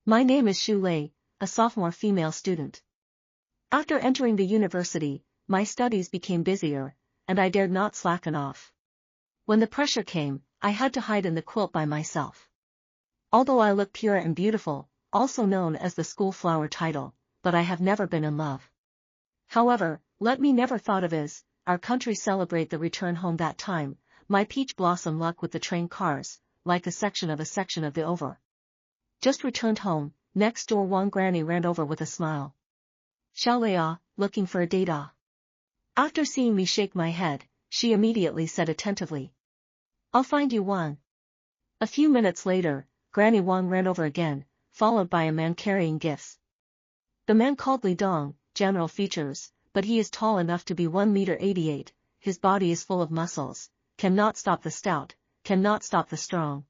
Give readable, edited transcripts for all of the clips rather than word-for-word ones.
My name is Xu Lei, a sophomore female student. After entering the university, my studies became busier, and I dared not slacken off. When the pressure came, I had to hide in the quilt by myself. Although I look pure and beautiful, also known as the school flower title, but I have never been in love. However, let me never thought of as, our country celebrate the return home that time, my peach blossom luck with the train cars, like a section of the over. Just returned home, next door Wang Granny ran over with a smile. Xiao Lei ah, looking for a date ah. After seeing me shake my head, she immediately said attentively. I'll find you one. A few minutes later, Granny Wang ran over again, followed by a man carrying gifts. The man called Li Dong, general features, but he is tall enough to be 1.88 m, his body is full of muscles, cannot stop the stout, cannot stop the strong.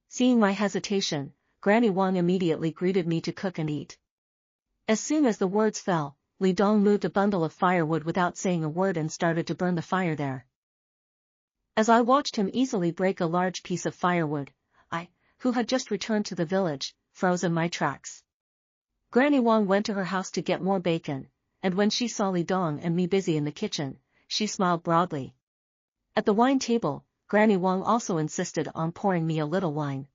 Seeing my hesitation, Granny Wang immediately greeted me to cook and eat. As soon as the words fell, Li Dong moved a bundle of firewood without saying a word and started to burn the fire there. As I watched him easily break a large piece of firewood, I, who had just returned to the village, froze in my tracks. Granny Wang went to her house to get more bacon, and when she saw Li Dong and me busy in the kitchen, she smiled broadly. At the wine table, Granny Wang also insisted on pouring me a little wine.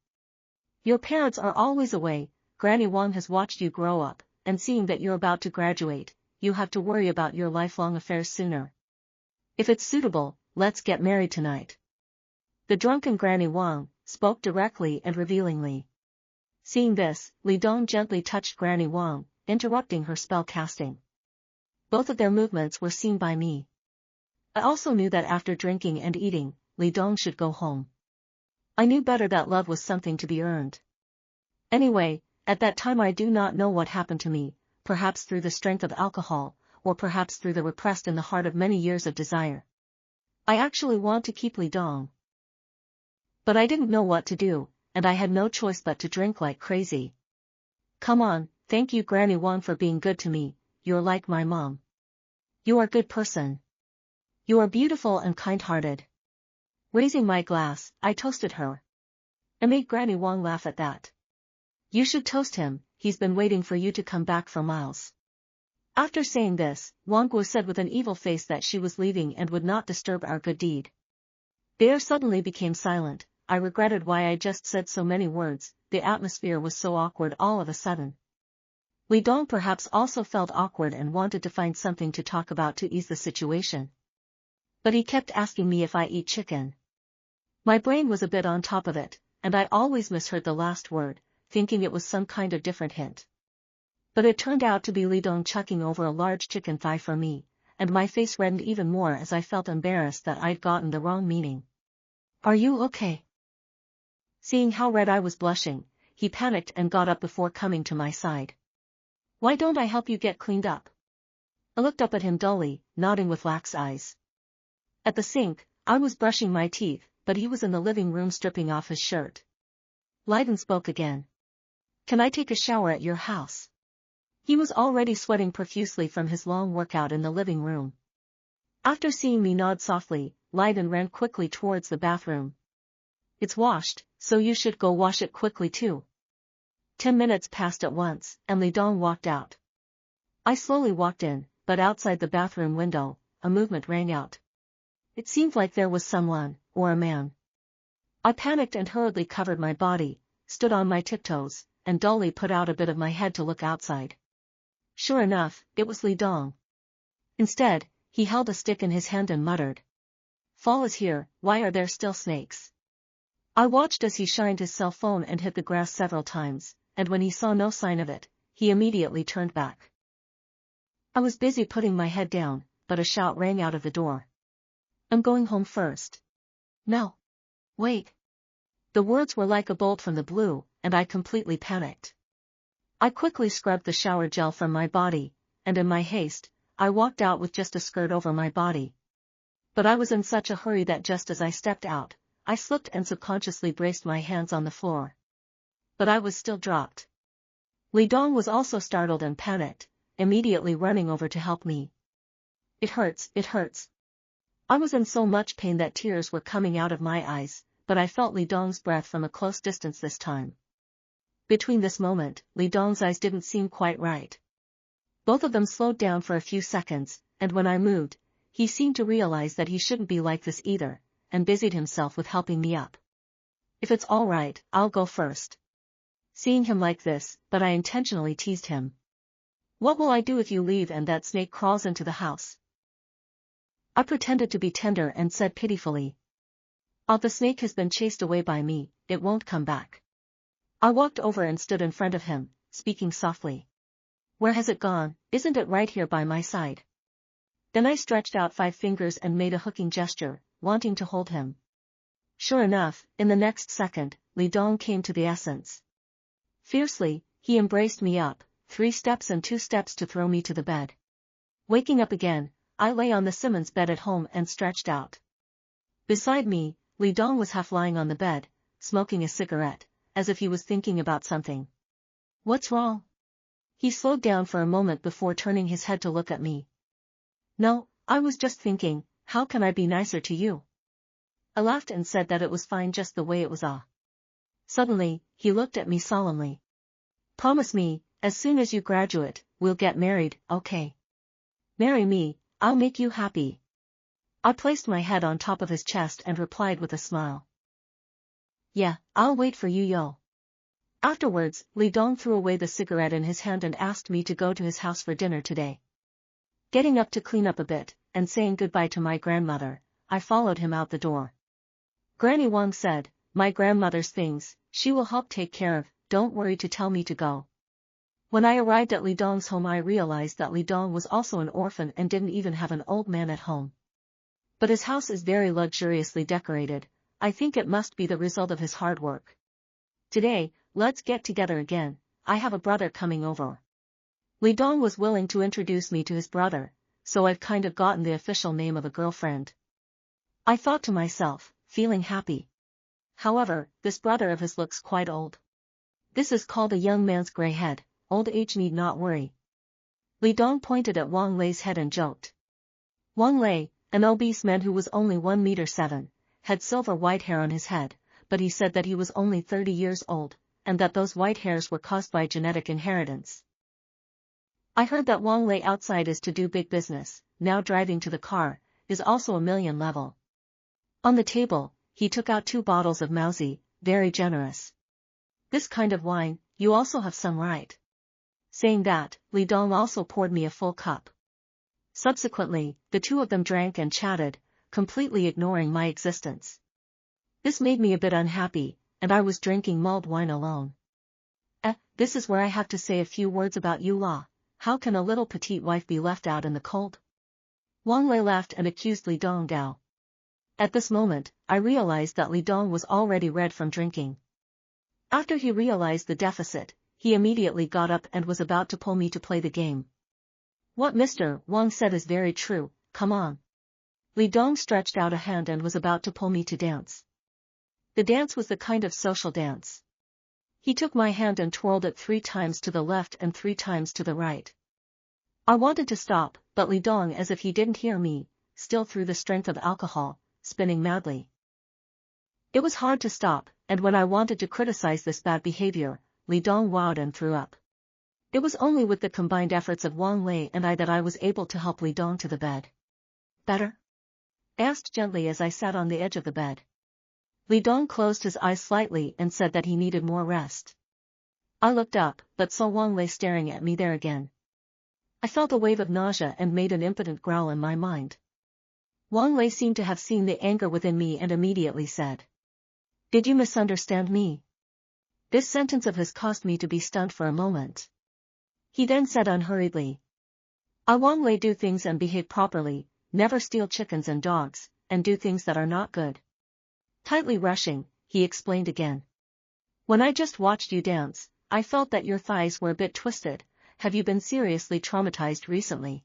Your parents are always away, Granny Wang has watched you grow up, and seeing that you're about to graduate, you have to worry about your lifelong affairs sooner. If it's suitable, let's get married tonight. The drunken Granny Wang spoke directly and revealingly. Seeing this, Li Dong gently touched Granny Wang, interrupting her spell casting. Both of their movements were seen by me. I also knew that after drinking and eating, Li Dong should go home. I knew better that love was something to be earned. Anyway, at that time I do not know what happened to me, perhaps through the strength of alcohol, or perhaps through the repressed in the heart of many years of desire. I actually want to keep Li Dong. But I didn't know what to do, and I had no choice but to drink like crazy. Come on, thank you Granny Wang for being good to me, you're like my mom. You are a good person. You are beautiful and kind-hearted. Raising my glass, I toasted her. I made Granny Wang laugh at that. You should toast him, he's been waiting for you to come back for miles. After saying this, Wang Guo said with an evil face that she was leaving and would not disturb our good deed. The air suddenly became silent. I regretted why I just said so many words, the atmosphere was so awkward all of a sudden. Li Dong perhaps also felt awkward and wanted to find something to talk about to ease the situation. But he kept asking me if I eat chicken. My brain was a bit on top of it, and I always misheard the last word, thinking it was some kind of different hint. But it turned out to be Li Dong chucking over a large chicken thigh for me, and my face reddened even more as I felt embarrassed that I'd gotten the wrong meaning. Are you okay? Seeing how red I was blushing, he panicked and got up before coming to my side. Why don't I help you get cleaned up? I looked up at him dully, nodding with lax eyes. At the sink, I was brushing my teeth, but he was in the living room stripping off his shirt. Leiden spoke again. Can I take a shower at your house? He was already sweating profusely from his long workout in the living room. After seeing me nod softly, Leiden ran quickly towards the bathroom. It's washed, so you should go wash it quickly too. 10 minutes passed at once, and Li Dong walked out. I slowly walked in, but outside the bathroom window, a movement rang out. It seemed like there was someone, or a man. I panicked and hurriedly covered my body, stood on my tiptoes, and dully put out a bit of my head to look outside. Sure enough, it was Li Dong. Instead, he held a stick in his hand and muttered. Fall is here, why are there still snakes? I watched as he shined his cell phone and hit the grass several times, and when he saw no sign of it, he immediately turned back. I was busy putting my head down, but a shout rang out of the door. I'm going home first. No. Wait. The words were like a bolt from the blue, and I completely panicked. I quickly scrubbed the shower gel from my body, and in my haste, I walked out with just a skirt over my body. But I was in such a hurry that just as I stepped out, I slipped and subconsciously braced my hands on the floor. But I was still dropped. Li Dong was also startled and panicked, immediately running over to help me. It hurts, it hurts. I was in so much pain that tears were coming out of my eyes, but I felt Li Dong's breath from a close distance this time. Between this moment, Li Dong's eyes didn't seem quite right. Both of them slowed down for a few seconds, and when I moved, he seemed to realize that he shouldn't be like this either, and busied himself with helping me up. If it's all right, I'll go first. Seeing him like this, but I intentionally teased him. What will I do if you leave and that snake crawls into the house? I pretended to be tender and said pitifully. Oh, the snake has been chased away by me, it won't come back. I walked over and stood in front of him, speaking softly. Where has it gone? Isn't it right here by my side? Then I stretched out 5 fingers and made a hooking gesture, wanting to hold him. Sure enough, in the next second, Li Dong came to the essence. Fiercely, he embraced me up, 3 steps and 2 steps to throw me to the bed. Waking up again, I lay on the Simmons bed at home and stretched out. Beside me, Li Dong was half lying on the bed, smoking a cigarette, as if he was thinking about something. What's wrong? He slowed down for a moment before turning his head to look at me. No, I was just thinking, how can I be nicer to you? I laughed and said that it was fine just the way it was. Suddenly, he looked at me solemnly. Promise me, as soon as you graduate, we'll get married, okay? Marry me, I'll make you happy. I placed my head on top of his chest and replied with a smile. Yeah, I'll wait for you, yo. Afterwards, Li Dong threw away the cigarette in his hand and asked me to go to his house for dinner today. Getting up to clean up a bit, and saying goodbye to my grandmother, I followed him out the door. Granny Wang said, my grandmother's things, she will help take care of, don't worry to tell me to go. When I arrived at Li Dong's home I realized that Li Dong was also an orphan and didn't even have an old man at home. But his house is very luxuriously decorated, I think it must be the result of his hard work. Today, let's get together again, I have a brother coming over. Li Dong was willing to introduce me to his brother, so I've kind of gotten the official name of a girlfriend. I thought to myself, feeling happy. However, this brother of his looks quite old. This is called a young man's gray head, old age need not worry. Li Dong pointed at Wang Lei's head and joked. Wang Lei, an obese man who was only 1.7 meters, had silver white hair on his head, but he said that he was only 30 years old, and that those white hairs were caused by genetic inheritance. I heard that Wang Lei outside is to do big business, now driving to the car, is also a million level. On the table, he took out 2 bottles of Mauzi, very generous. This kind of wine, you also have some, right? Saying that, Li Dong also poured me a full cup. Subsequently, the 2 of them drank and chatted, completely ignoring my existence. This made me a bit unhappy, and I was drinking mulled wine alone. This is where I have to say a few words about you, La. How can a little petite wife be left out in the cold? Wang Lei laughed and accused Li Dong Dao. At this moment, I realized that Li Dong was already red from drinking. After he realized the deficit, he immediately got up and was about to pull me to play the game. What Mr. Wang said is very true, come on. Li Dong stretched out a hand and was about to pull me to dance. The dance was the kind of social dance. He took my hand and twirled it 3 times to the left and 3 times to the right. I wanted to stop, but Li Dong, as if he didn't hear me, still through the strength of alcohol, spinning madly. It was hard to stop, and when I wanted to criticize this bad behavior, Li Dong wowed and threw up. It was only with the combined efforts of Wang Lei and I that I was able to help Li Dong to the bed. Better? Asked gently as I sat on the edge of the bed. Li Dong closed his eyes slightly and said that he needed more rest. I looked up, but saw Wang Lei staring at me there again. I felt a wave of nausea and made an impotent growl in my mind. Wang Lei seemed to have seen the anger within me and immediately said, "Did you misunderstand me?" This sentence of his caused me to be stunned for a moment. He then said unhurriedly, "I Wang Lei do things and behave properly, never steal chickens and dogs, and do things that are not good." Tightly rushing, he explained again. "When I just watched you dance, I felt that your thighs were a bit twisted. Have you been seriously traumatized recently?"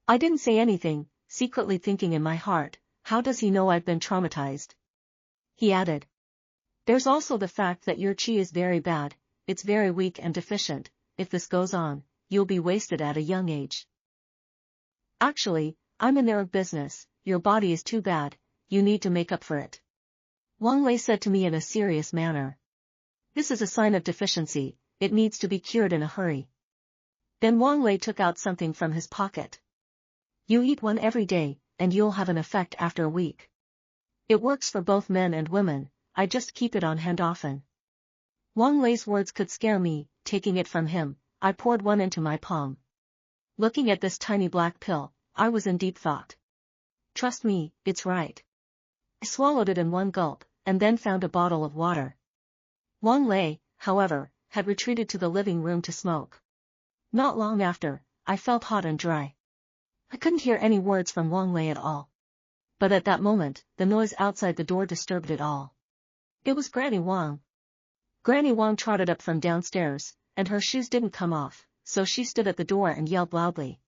I didn't say anything, secretly thinking in my heart, how does he know I've been traumatized? He added, "There's also the fact that your qi is very bad, it's very weak and deficient. If this goes on, you'll be wasted at a young age. Actually, I'm in their business, your body is too bad, you need to make up for it," Wang Lei said to me in a serious manner. This is a sign of deficiency, it needs to be cured in a hurry. Then Wang Lei took out something from his pocket. You eat one every day, and you'll have an effect after a week. It works for both men and women, I just keep it on hand often. Wang Lei's words could scare me, taking it from him, I poured one into my palm. Looking at this tiny black pill, I was in deep thought. Trust me, it's right. I swallowed it in one gulp, and then found a bottle of water. Wang Lei, however, had retreated to the living room to smoke. Not long after, I felt hot and dry. I couldn't hear any words from Wang Lei at all. But at that moment, the noise outside the door disturbed it all. It was Granny Wang. Granny Wang trotted up from downstairs, and her shoes didn't come off, so she stood at the door and yelled loudly.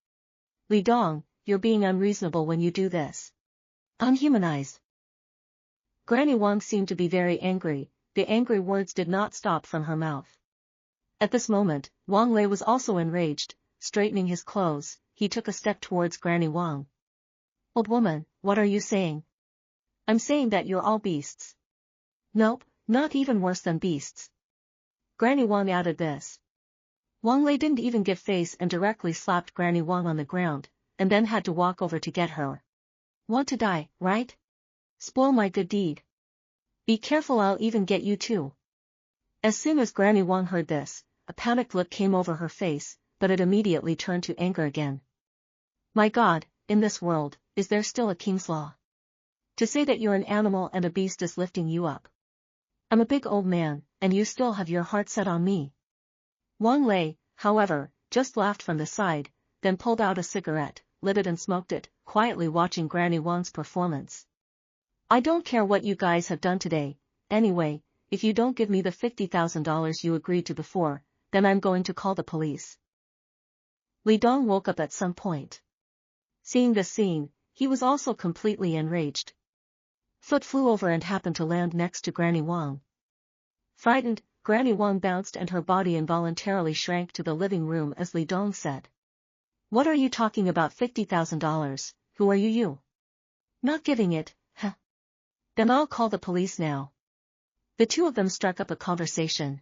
Li Dong, you're being unreasonable when you do this. Unhumanized. Granny Wang seemed to be very angry, the angry words did not stop from her mouth. At this moment, Wang Lei was also enraged, straightening his clothes, he took a step towards Granny Wang. Old woman, what are you saying? I'm saying that you're all beasts. Nope, not even worse than beasts. Granny Wang added this. Wang Lei didn't even give face and directly slapped Granny Wang on the ground, and then had to walk over to get her. Want to die, right? Spoil my good deed. Be careful, I'll even get you too. As soon as Granny Wang heard this, a panicked look came over her face, but it immediately turned to anger again. My God, in this world, is there still a king's law? To say that you're an animal and a beast is lifting you up. I'm a big old man, and you still have your heart set on me. Wang Lei, however, just laughed from the side, then pulled out a cigarette, lit it and smoked it, quietly watching Granny Wang's performance. I don't care what you guys have done today, anyway, if you don't give me the $50,000 you agreed to before, then I'm going to call the police. Li Dong woke up at some point. Seeing this scene, he was also completely enraged. Foot flew over and happened to land next to Granny Wang. Frightened, Granny Wang bounced and her body involuntarily shrank to the living room as Li Dong said. What are you talking about $50,000, who are you? Not giving it, huh? Then I'll call the police now. The two of them struck up a conversation.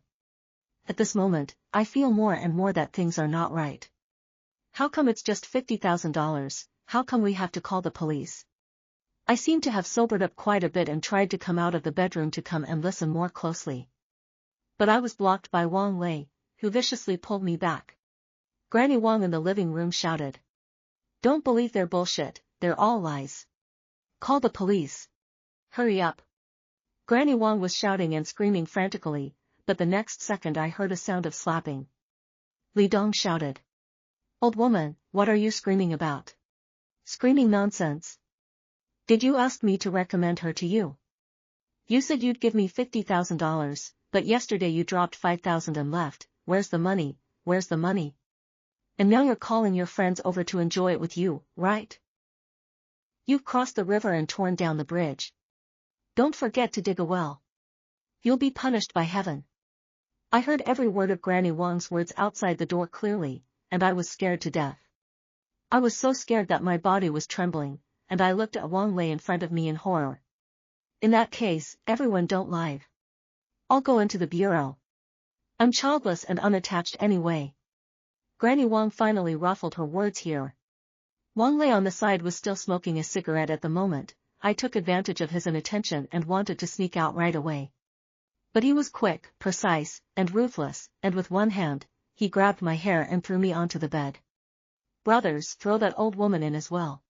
At this moment, I feel more and more that things are not right. How come it's just $50,000, how come we have to call the police? I seem to have sobered up quite a bit and tried to come out of the bedroom to come and listen more closely. But I was blocked by Wang Lei, who viciously pulled me back. Granny Wang in the living room shouted. Don't believe their bullshit, they're all lies. Call the police. Hurry up. Granny Wang was shouting and screaming frantically, but the next second I heard a sound of slapping. Li Dong shouted. Old woman, what are you screaming about? Screaming nonsense. Did you ask me to recommend her to you? You said you'd give me $50,000, but yesterday you dropped $5,000 and left, where's the money, where's the money? And now you're calling your friends over to enjoy it with you, right? You've crossed the river and torn down the bridge. Don't forget to dig a well. You'll be punished by heaven. I heard every word of Granny Wang's words outside the door clearly, and I was scared to death. I was so scared that my body was trembling, and I looked at Wang Lei in front of me in horror. In that case, everyone don't lie. I'll go into the bureau. I'm childless and unattached anyway. Granny Wang finally ruffled her words here. Wang Lei on the side was still smoking a cigarette at the moment. I took advantage of his inattention and wanted to sneak out right away. But he was quick, precise, and ruthless, and with one hand, he grabbed my hair and threw me onto the bed. Brothers, throw that old woman in as well.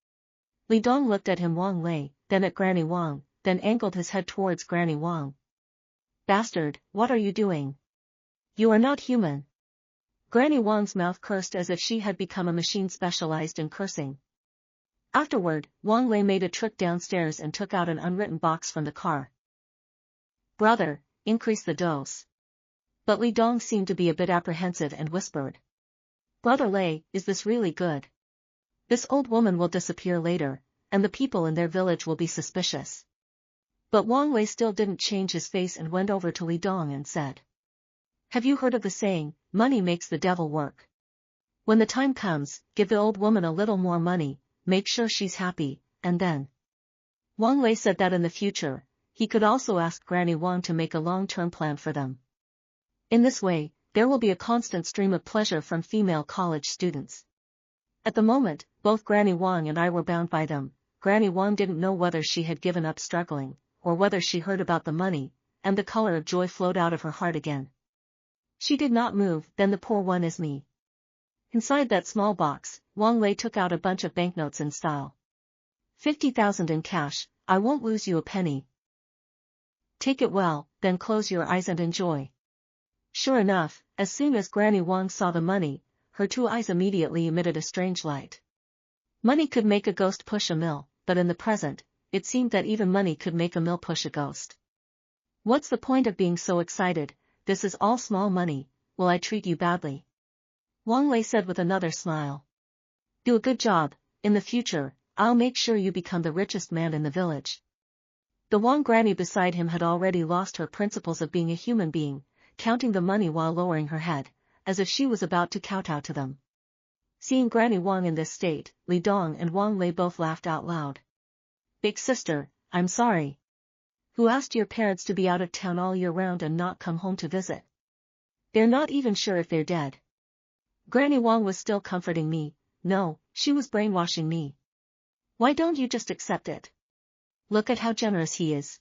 Li Dong looked at him Wang Lei, then at Granny Wang, then angled his head towards Granny Wang. Bastard, what are you doing? You are not human. Granny Wang's mouth cursed as if she had become a machine specialized in cursing. Afterward, Wang Lei made a trip downstairs and took out an unwritten box from the car. Brother, increase the dose. But Li Dong seemed to be a bit apprehensive and whispered. Brother Lei, is this really good? This old woman will disappear later, and the people in their village will be suspicious. But Wang Lei still didn't change his face and went over to Li Dong and said. Have you heard of the saying, money makes the devil work? When the time comes, give the old woman a little more money, make sure she's happy, and then. Wang Lei said that in the future, he could also ask Granny Wang to make a long-term plan for them. In this way, there will be a constant stream of pleasure from female college students. At the moment, both Granny Wang and I were bound by them. Granny Wang didn't know whether she had given up struggling, or whether she heard about the money, and the color of joy flowed out of her heart again. She did not move. Then the poor one is me. Inside that small box, Wang Lei took out a bunch of banknotes in style. 50,000 in cash. I won't lose you a penny. Take it well, then close your eyes and enjoy. Sure enough, as soon as Granny Wang saw the money, her 2 eyes immediately emitted a strange light. Money could make a ghost push a mill, but in the present, it seemed that even money could make a mill push a ghost. What's the point of being so excited? This is all small money. Will I treat you badly? Wang Lei said with another smile. Do a good job. In the future, I'll make sure you become the richest man in the village. The Wang granny beside him had already lost her principles of being a human being, counting the money while lowering her head, as if she was about to kowtow to them. Seeing Granny Wang in this state, Li Dong and Wang Lei both laughed out loud. Big sister, I'm sorry. Who asked your parents to be out of town all year round and not come home to visit? They're not even sure if they're dead. Granny Wang was still comforting me. No, she was brainwashing me. Why don't you just accept it? Look at how generous he is.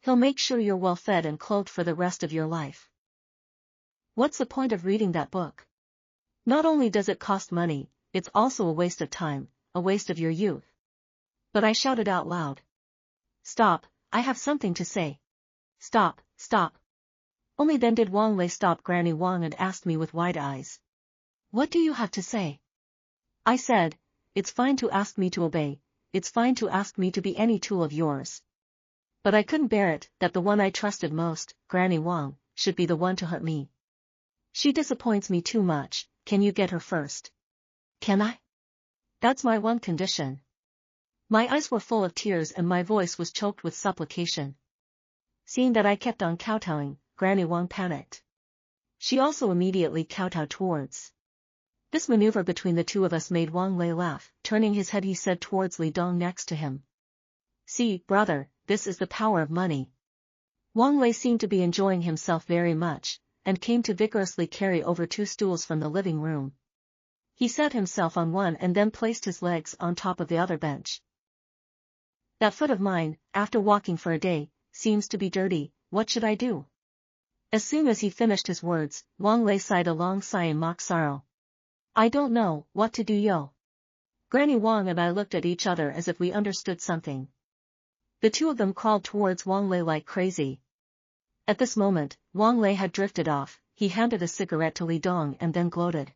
He'll make sure you're well fed and clothed for the rest of your life. What's the point of reading that book? Not only does it cost money, it's also a waste of time, a waste of your youth. But I shouted out loud. Stop, I have something to say. Stop, stop. Only then did Wang Lei stop Granny Wang and asked me with wide eyes. What do you have to say? I said, it's fine to ask me to obey, it's fine to ask me to be any tool of yours. But I couldn't bear it that the one I trusted most, Granny Wang, should be the one to hurt me. She disappoints me too much. Can you get her first? Can I? That's my one condition. My eyes were full of tears and my voice was choked with supplication. Seeing that I kept on kowtowing, Granny Wang panicked. She also immediately kowtowed towards. This maneuver between the two of us made Wang Lei laugh. Turning his head he said towards Li Dong next to him. See, brother, this is the power of money. Wang Lei seemed to be enjoying himself very much, and came to vigorously carry over 2 stools from the living room. He sat himself on one and then placed his legs on top of the other bench. That foot of mine, after walking for a day, seems to be dirty. What should I do? As soon as he finished his words, Wang Lei sighed a long sigh in mock sorrow. I don't know what to do, yo. Granny Wang and I looked at each other as if we understood something. The two of them crawled towards Wang Lei like crazy. At this moment, Wang Lei had drifted off. He handed a cigarette to Li Dong and then gloated.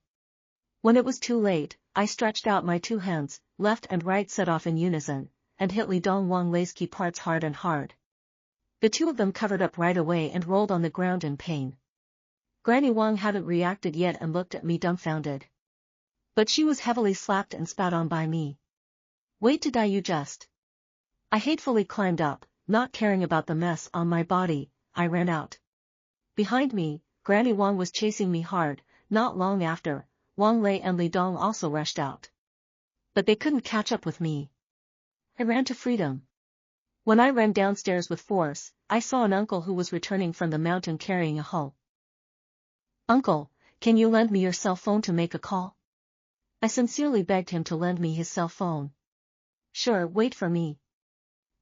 When it was too late, I stretched out my 2 hands, left and right set off in unison, and hit Li Dong Wang Lei's key parts hard and hard. The two of them covered up right away and rolled on the ground in pain. Granny Wang hadn't reacted yet and looked at me dumbfounded. But she was heavily slapped and spat on by me. Wait to die you just. I hatefully climbed up, not caring about the mess on my body. I ran out. Behind me, Granny Wang was chasing me hard. Not long after, Wang Lei and Li Dong also rushed out. But they couldn't catch up with me. I ran to freedom. When I ran downstairs with force, I saw an uncle who was returning from the mountain carrying a hoe. Uncle, can you lend me your cell phone to make a call? I sincerely begged him to lend me his cell phone. Sure, wait for me.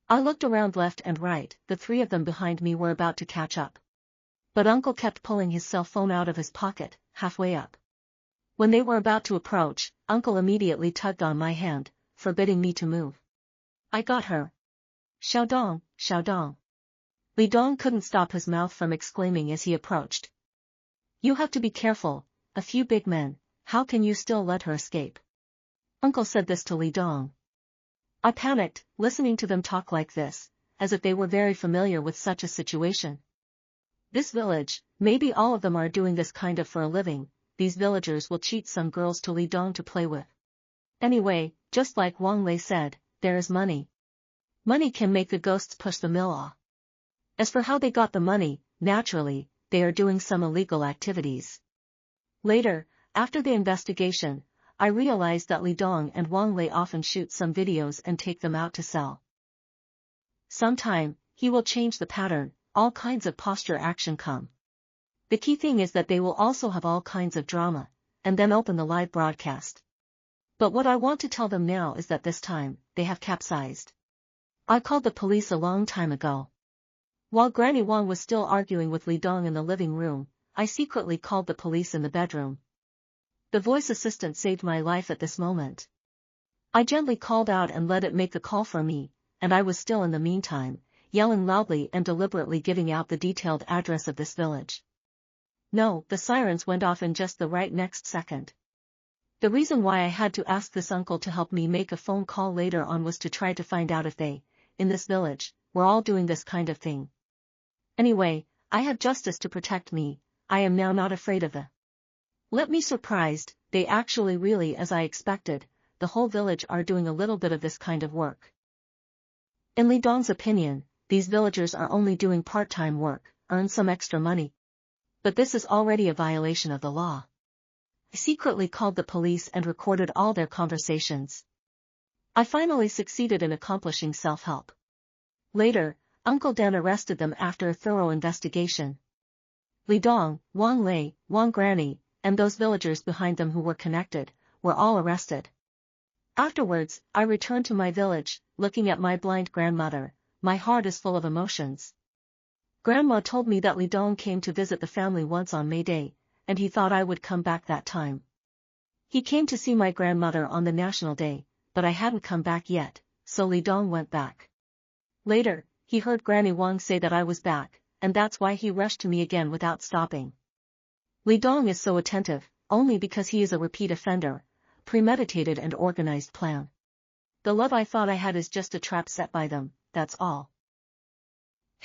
I looked around left and right. The 3 of them behind me were about to catch up. But Uncle kept pulling his cell phone out of his pocket, halfway up. When they were about to approach, Uncle immediately tugged on my hand, forbidding me to move. I got her. Xiaodong, Xiaodong. Li Dong couldn't stop his mouth from exclaiming as he approached. You have to be careful, a few big men, how can you still let her escape? Uncle said this to Li Dong. I panicked, listening to them talk like this, as if they were very familiar with such a situation. This village, maybe all of them are doing this kind of for a living. These villagers will cheat some girls to Li Dong to play with. Anyway, just like Wang Lei said, there is money. Money can make the ghosts push the mill off. As for how they got the money, naturally, they are doing some illegal activities. Later, after the investigation, I realized that Li Dong and Wang Lei often shoot some videos and take them out to sell. Sometime, he will change the pattern, all kinds of posture action come. The key thing is that they will also have all kinds of drama, and then open the live broadcast. But what I want to tell them now is that this time, they have capsized. I called the police a long time ago. While Granny Wang was still arguing with Li Dong in the living room, I secretly called the police in the bedroom. The voice assistant saved my life at this moment. I gently called out and let it make the call for me, and I was still in the meantime, yelling loudly and deliberately giving out the detailed address of this village. No, the sirens went off in just the right next second. The reason why I had to ask this uncle to help me make a phone call later on was to try to find out if they, in this village, were all doing this kind of thing. Anyway, I have justice to protect me. I am now not afraid of the. Let me surprised, they actually really as I expected, the whole village are doing a little bit of this kind of work. In Li Dong's opinion, these villagers are only doing part-time work, earn some extra money. But this is already a violation of the law. I secretly called the police and recorded all their conversations. I finally succeeded in accomplishing self-help. Later, Uncle Dan arrested them after a thorough investigation. Li Dong, Wang Lei, Wang Granny, and those villagers behind them who were connected, were all arrested. Afterwards, I returned to my village, looking at my blind grandmother. My heart is full of emotions. Grandma told me that Li Dong came to visit the family once on May Day, and he thought I would come back that time. He came to see my grandmother on the National Day, but I hadn't come back yet, so Li Dong went back. Later, he heard Granny Wang say that I was back, and that's why he rushed to me again without stopping. Li Dong is so attentive, only because he is a repeat offender, premeditated and organized plan. The love I thought I had is just a trap set by them, that's all.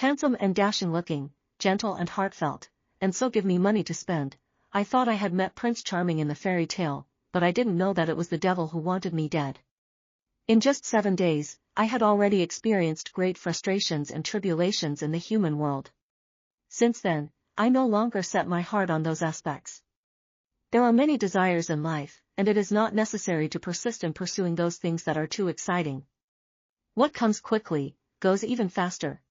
Handsome and dashing looking, gentle and heartfelt, and so give me money to spend. I thought I had met Prince Charming in the fairy tale, but I didn't know that it was the devil who wanted me dead. In just 7 days, I had already experienced great frustrations and tribulations in the human world. Since then, I no longer set my heart on those aspects. There are many desires in life, and it is not necessary to persist in pursuing those things that are too exciting. What comes quickly, goes even faster.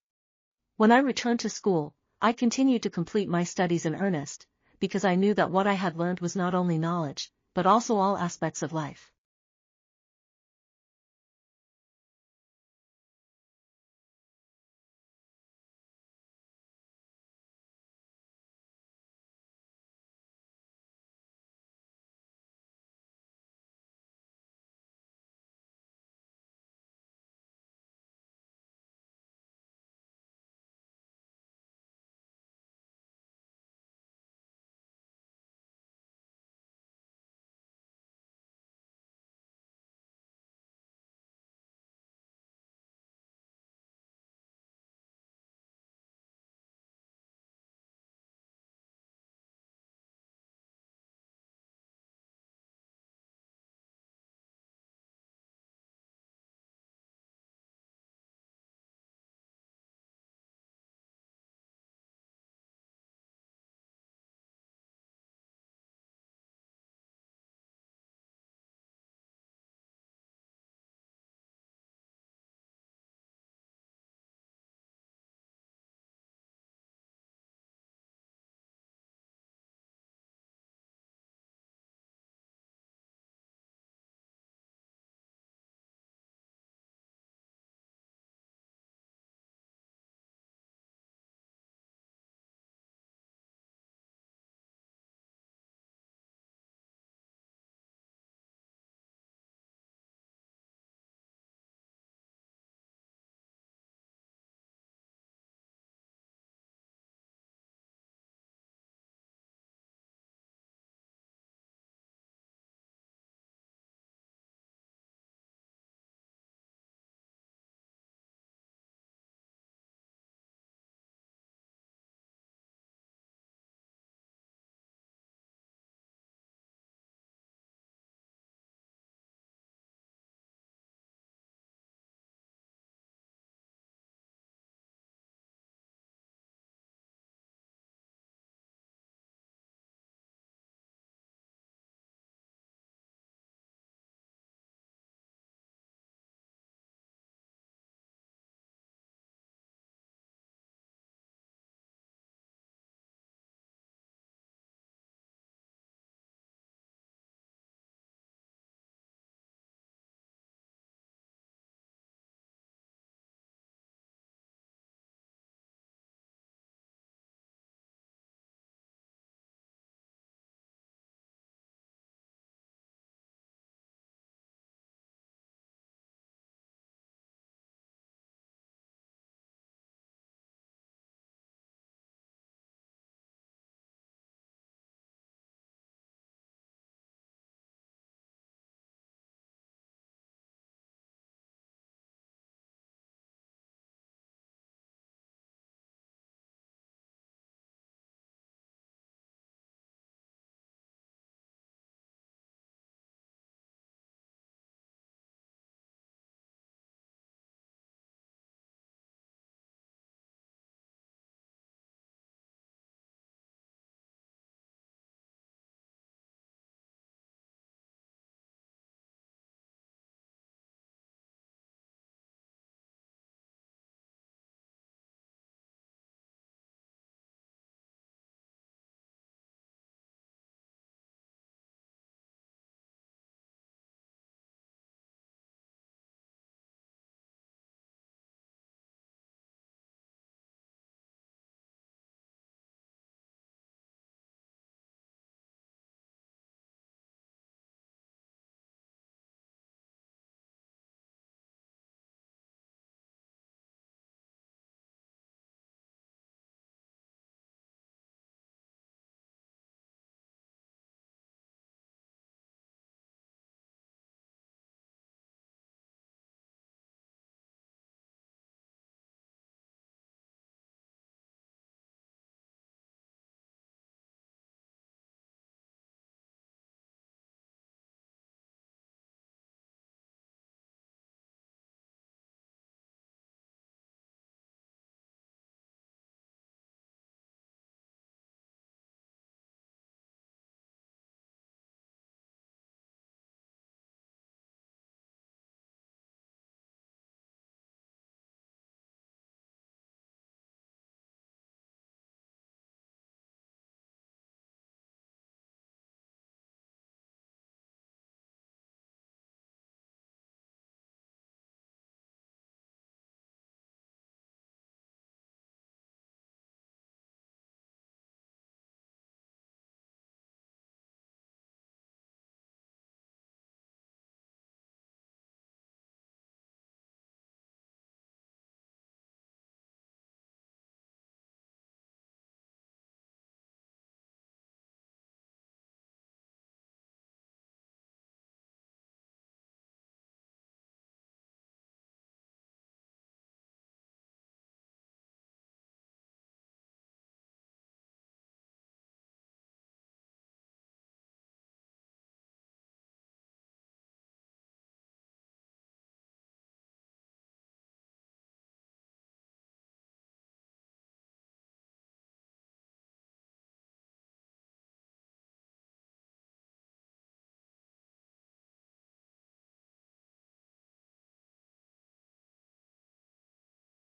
When I returned to school, I continued to complete my studies in earnest, because I knew that what I had learned was not only knowledge, but also all aspects of life.